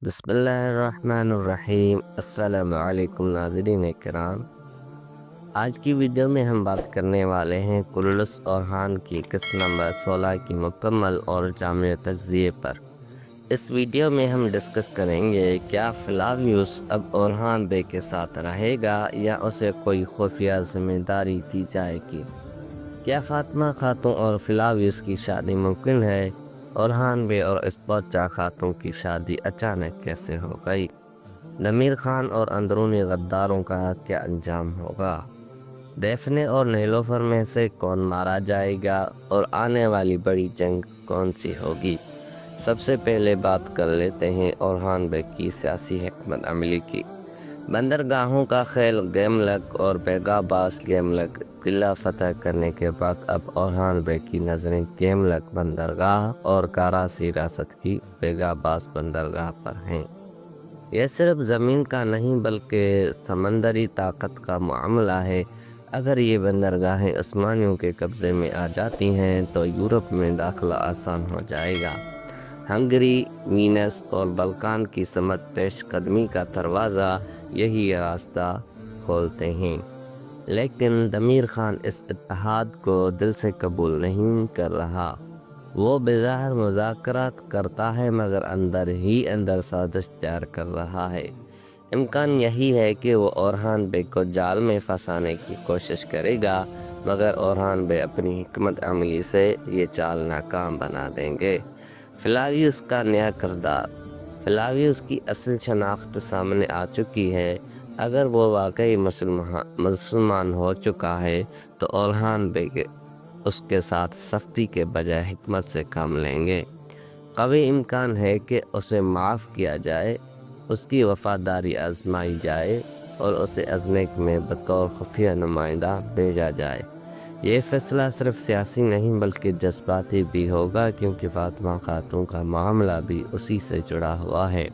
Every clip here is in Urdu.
بسم اللہ الرحمن الرحیم۔ السلام علیکم ناظرین کرام، آج کی ویڈیو میں ہم بات کرنے والے ہیں کلس اورحان کی قسط نمبر 16 کی مکمل اور جامع تجزیے پر۔ اس ویڈیو میں ہم ڈسکس کریں گے کیا فلاویوس اب اورحان بے کے ساتھ رہے گا یا اسے کوئی خفیہ ذمہ داری دی جائے گی۔ کیا فاطمہ خاتون اور فلاویوس کی شادی ممکن ہے؟ اورحان بے اور اسپوچا خاتون کی شادی اچانک کیسے ہو گئی؟ ضمیر خان اور اندرونی غداروں کا کیا انجام ہوگا؟ ڈیفنے اور نیلوفر میں سے کون مارا جائے گا اور آنے والی بڑی جنگ کون سی ہوگی؟ سب سے پہلے بات کر لیتے ہیں اورحان بے کی سیاسی حکمت عملی کی۔ بندرگاہوں کا خیل گیملک اور پیگاباس گیملک قلعہ فتح کرنے کے بعد اب اورحان بے کی نظریں گیملک بندرگاہ اور کاراسی ریاست کی پیگاباس بندرگاہ پر ہیں۔ یہ صرف زمین کا نہیں بلکہ سمندری طاقت کا معاملہ ہے۔ اگر یہ بندرگاہیں عثمانیوں کے قبضے میں آ جاتی ہیں تو یورپ میں داخلہ آسان ہو جائے گا۔ ہنگری، وینس اور بلقان کی سمت پیش قدمی کا دروازہ یہی راستہ کھولتے ہیں، لیکن ضمیر خان اس اتحاد کو دل سے قبول نہیں کر رہا۔ وہ بظاہر مذاکرات کرتا ہے مگر اندر ہی اندر سازش تیار کر رہا ہے۔ امکان یہی ہے کہ وہ اورحان بے کو جال میں پھنسانے کی کوشش کرے گا، مگر اورحان بے اپنی حکمت عملی سے یہ چال ناکام بنا دیں گے۔ فلاویوس کا نیا کردار۔ فلاویوس کی اصل شناخت سامنے آ چکی ہے۔ اگر وہ واقعی مسلمان ہو چکا ہے تو اورحان بے اس کے ساتھ سختی کے بجائے حکمت سے کام لیں گے۔ قوی امکان ہے کہ اسے معاف کیا جائے، اس کی وفاداری آزمائی جائے اور اسے ازنیک میں بطور خفیہ نمائندہ بھیجا جائے۔ یہ فیصلہ صرف سیاسی نہیں بلکہ جذباتی بھی ہوگا، کیونکہ فاطمہ خاتون کا معاملہ بھی اسی سے جڑا ہوا ہے۔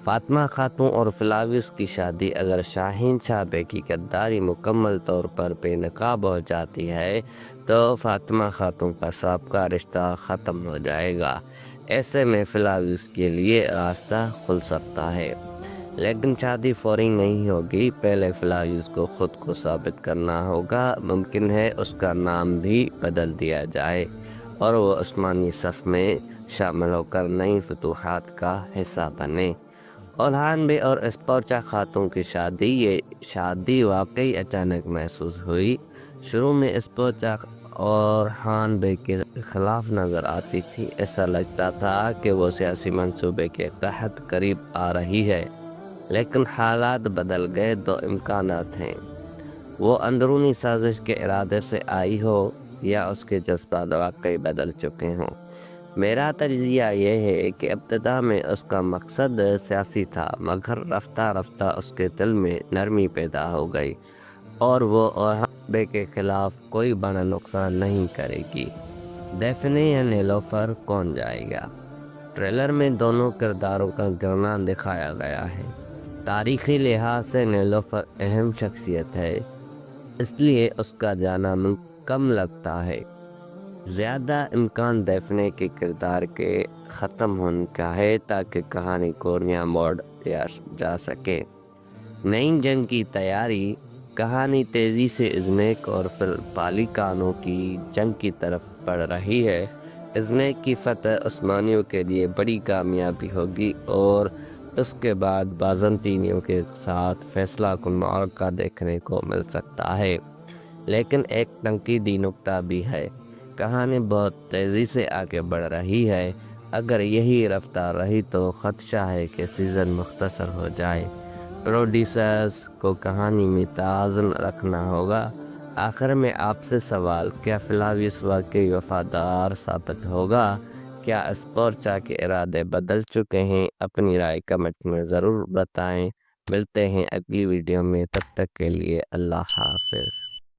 فاطمہ خاتون اور فلاویوس کی شادی اگر شاہین شاہ بے کی غداری مکمل طور پر بے نقاب ہو جاتی ہے تو فاطمہ خاتون کا سابقہ رشتہ ختم ہو جائے گا۔ ایسے میں فلاویوس کے لیے راستہ کھل سکتا ہے، لیکن شادی فوری نہیں ہوگی۔ پہلے فلاویوس کو خود کو ثابت کرنا ہوگا۔ ممکن ہے اس کا نام بھی بدل دیا جائے اور وہ عثمانی صف میں شامل ہو کر نئی فتوحات کا حصہ بنے۔ اورحان بے اور اسپوچا خاتون کی شادی۔ یہ شادی واقعی اچانک محسوس ہوئی۔ شروع میں اسپوچا اورحان بے کے خلاف نظر آتی تھی۔ ایسا لگتا تھا کہ وہ سیاسی منصوبے کے تحت قریب آ رہی ہے، لیکن حالات بدل گئے۔ دو امکانات ہیں: وہ اندرونی سازش کے ارادے سے آئی ہو یا اس کے جذبات واقعی بدل چکے ہوں۔ میرا تجزیہ یہ ہے کہ ابتدا میں اس کا مقصد سیاسی تھا، مگر رفتہ رفتہ اس کے دل میں نرمی پیدا ہو گئی اور وہ اورحان بے کے خلاف کوئی بڑا نقصان نہیں کرے گی۔ ڈیفنے یا نیلوفر کون جائے گا؟ ٹریلر میں دونوں کرداروں کا گرنا دکھایا گیا ہے۔ تاریخی لحاظ سے نیلوفر اہم شخصیت ہے، اس لیے اس کا جانا کم لگتا ہے۔ زیادہ امکان ڈیفنے کے کردار کے ختم ہونے کا ہے تاکہ کہانی کو نیا موڑ دیا جا سکے۔ نئی جنگ کی تیاری۔ کہانی تیزی سے ازنیک اور پھر پالیکانوں کی جنگ کی طرف بڑھ رہی ہے۔ ازنیک کی فتح عثمانیوں کے لیے بڑی کامیابی ہوگی اور اس کے بعد بازنطینیوں کے ساتھ فیصلہ کن معرکہ دیکھنے کو مل سکتا ہے۔ لیکن ایک تنقیدی نکتہ بھی ہے، کہانی بہت تیزی سے آگے بڑھ رہی ہے۔ اگر یہی رفتار رہی تو خدشہ ہے کہ سیزن مختصر ہو جائے۔ پروڈیوسرز کو کہانی میں توازن رکھنا ہوگا۔ آخر میں آپ سے سوال: کیا فلاویوس واقعی وفادار ثابت ہوگا؟ کیا اسپوچا کے ارادے بدل چکے ہیں؟ اپنی رائے کمنٹ میں ضرور بتائیں۔ ملتے ہیں اگلی ویڈیو میں، تب تک کے لیے اللہ حافظ۔